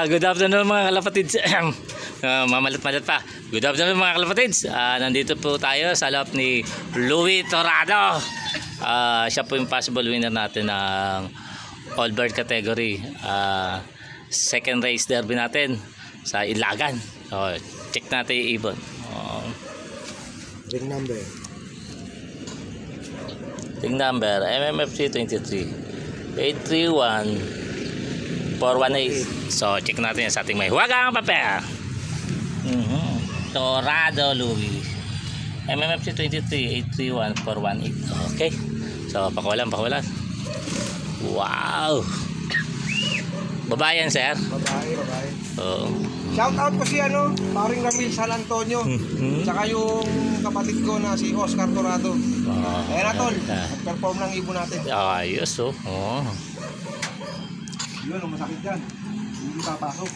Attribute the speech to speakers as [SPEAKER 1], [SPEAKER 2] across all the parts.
[SPEAKER 1] Good afternoon mga kalapatids. Mamalat-malat pa. Good afternoon mga kalapatids. Nandito po tayo sa loob ni Louie Torrado. Siya po yung possible winner natin ng all bird category. Second race derby natin sa Ilagan. Check natin yung ibon. Ring number MMFC 23 831 418. So check natin yan sa ating may huwagang papel. Torrado Louie MMFC 23 831 418. Okay, so pakawalan. Wow, babae yan sir?
[SPEAKER 2] Babae.
[SPEAKER 1] Shout
[SPEAKER 2] out ko si paring Ramil San Antonio. Tsaka yung kapatid ko na si Oscar Torrado. Ayan na tol, perform ng ibon natin.
[SPEAKER 1] Ayos
[SPEAKER 2] Yun, masakit dyan. Hindi papasok.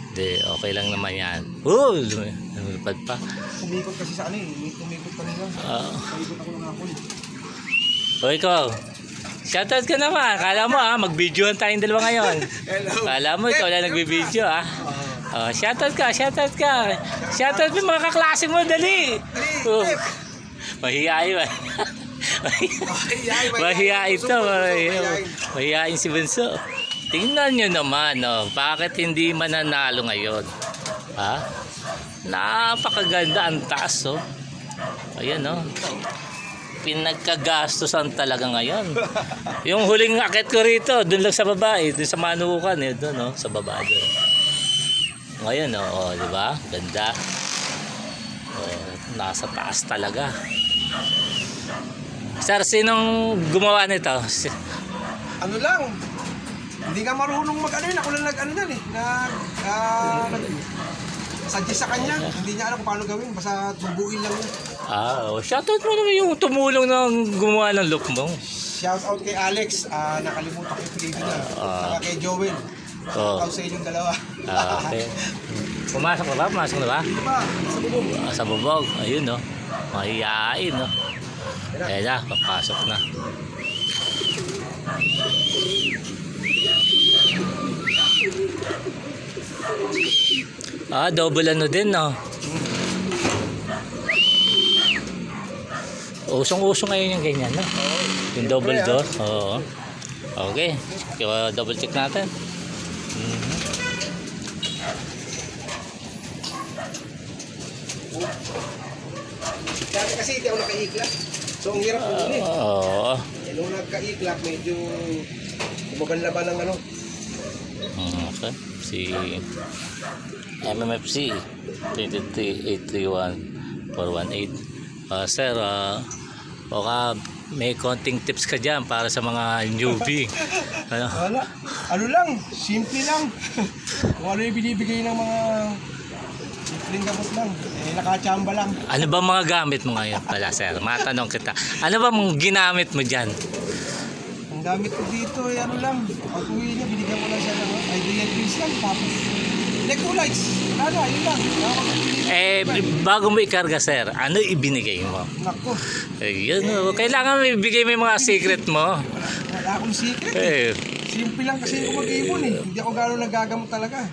[SPEAKER 1] Hindi, okay lang naman yan. Lumipad pa.
[SPEAKER 2] Umikot kasi sa umikot kanina. Umikot ako ng hapon.
[SPEAKER 1] O ikaw, shoutout ka naman. Kala mo mag-videoan tayong dalawa ngayon.
[SPEAKER 2] Hello.
[SPEAKER 1] Kala mo ikaw lang nag-video shoutout ka. Shoutout mo mga kaklase mo, dali. Mahihain ba? Mahihain ito. Mahihain si Bunso. Tingnan nyo naman, bakit hindi mananalo ngayon? Napakaganda ang taas, Ayan, pinagkagastosan talaga ngayon. Yung huling akit ko rito, dun lang sa babae, dun sa manukan, dun, sa baba dun. Ngayon, di ba? Ganda. Nasa taas talaga. Sir, sinong gumawa nito?
[SPEAKER 2] Ano lang? Hindi ka marunong ako lang suggest sa kanya. Hindi niya alam kung paano gawin, basta tubuin lang niya.
[SPEAKER 1] Shoutout mo naman yung tumulong ng gumawa ng look mo.
[SPEAKER 2] Shoutout kay Alex, nakalimutan ko yung pinili niya. Saka kay Joel. Shoutout sa inyong dalawa.
[SPEAKER 1] Okay. Pumasok na ba?
[SPEAKER 2] Sa bubog.
[SPEAKER 1] Sa bubog. Ayun, mahihain, Ayan na, papasok na. Double din, Usong-usong ngayon yung ganyan, yung double door. Okay, double check natin.
[SPEAKER 2] Dati kasi hindi ako nakaiklap. So ang hirap po nung nagka-iklap, medyo bumaban-laban ng
[SPEAKER 1] Okay, si MMFC 23 831 418. Sir, baka may konting tips ka dyan para sa mga newbie.
[SPEAKER 2] Wala. Ano lang, simple lang. Kung ano yung binibigay ng mga simpleng gamot lang, nakachamba lang.
[SPEAKER 1] Ano ba mga gamit mo ngayon pala, sir? Matanong kita. Ano ba mong ginamit mo dyan?
[SPEAKER 2] Ang gamit ko dito ay lang. Pag uwi niya, binigyan ko lang siya ng ideal pills lang. Tapos electrolytes. Wala, yun lang.
[SPEAKER 1] Bago mo ikarga, sir, ano ibinigay mo?
[SPEAKER 2] Nako.
[SPEAKER 1] Kailangan may ibigay mo yung mga secret mo.
[SPEAKER 2] Wala akong secret. Simple lang kasi ako mag-ibon Hindi ako gano'n nagagamot talaga.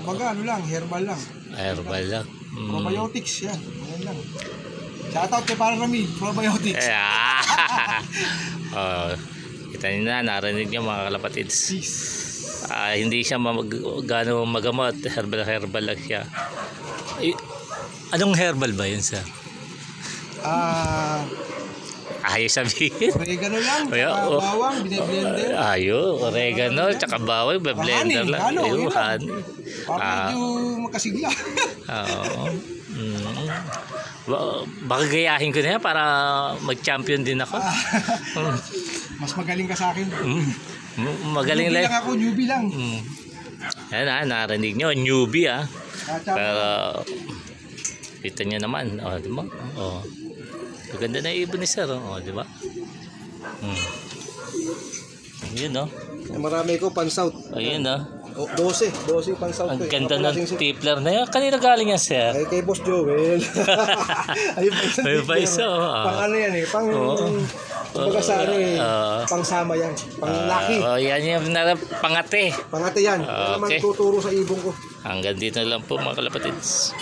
[SPEAKER 2] Baga, herbal lang.
[SPEAKER 1] Herbal lang.
[SPEAKER 2] Probiotics, yan. Yan lang. Shoutout kay parang Ramil, probiotics.
[SPEAKER 1] Kita nyo narinig nyo mga kalapatids. Hindi siya gano'ng magamot. Herbal lang siya. Anong herbal ba yun, sir? Ayaw sabihin.
[SPEAKER 2] Oregano lang, bawang, bine-blender.
[SPEAKER 1] Oregano, tsaka bawang, blender lang.
[SPEAKER 2] Honey. Para medyo makasigla.
[SPEAKER 1] Baka gayahin ko na yan para mag-champion din ako.
[SPEAKER 2] Mas magaling ka sa akin.
[SPEAKER 1] Magaling lang.
[SPEAKER 2] Newbie lang.
[SPEAKER 1] Yan narinig nyo, newbie Pero kita nyo naman, di ba? Maganda na ibon ni sir, di ba? Yun,
[SPEAKER 2] Marami ko pan-south.
[SPEAKER 1] Ayun,
[SPEAKER 2] 12 pan-south.
[SPEAKER 1] Ang ganda ng tipler na yan. Kanina galing yan, sir?
[SPEAKER 2] Ay, kay Boss Joel. Ayun pa isa.
[SPEAKER 1] Pang
[SPEAKER 2] ano yan pang Kumbaga sa ano eh, pangsama yan. Panglaki.
[SPEAKER 1] Yan yung pangate.
[SPEAKER 2] Pangate yan. Ano naman
[SPEAKER 1] Okay.
[SPEAKER 2] tuturo sa ibong ko.
[SPEAKER 1] Hanggang dito na lang po mga kalapatids.